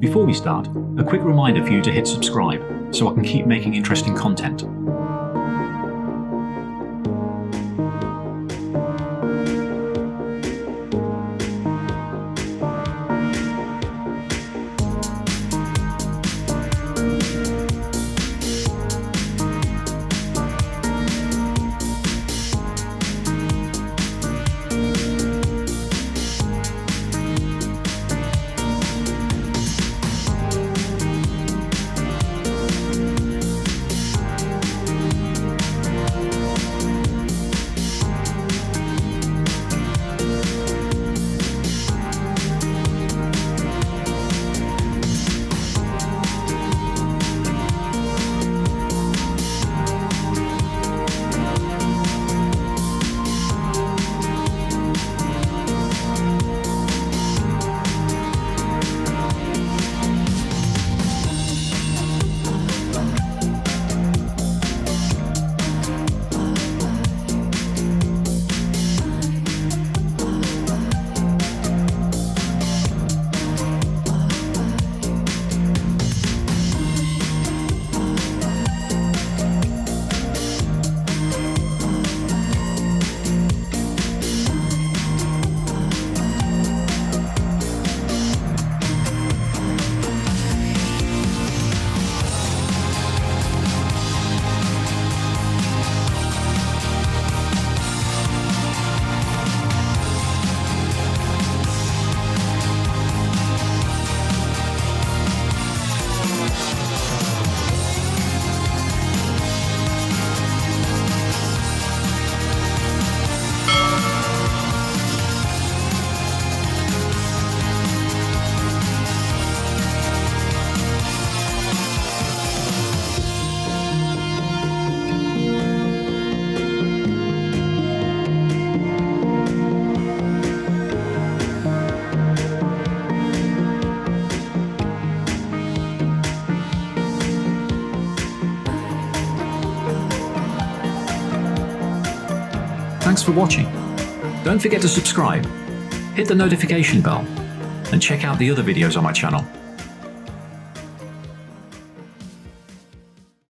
Before we start, a quick reminder for you to hit subscribe so I can keep making interesting content. Thanks for watching. Don't forget to subscribe, hit the notification bell, and check out the other videos on my channel.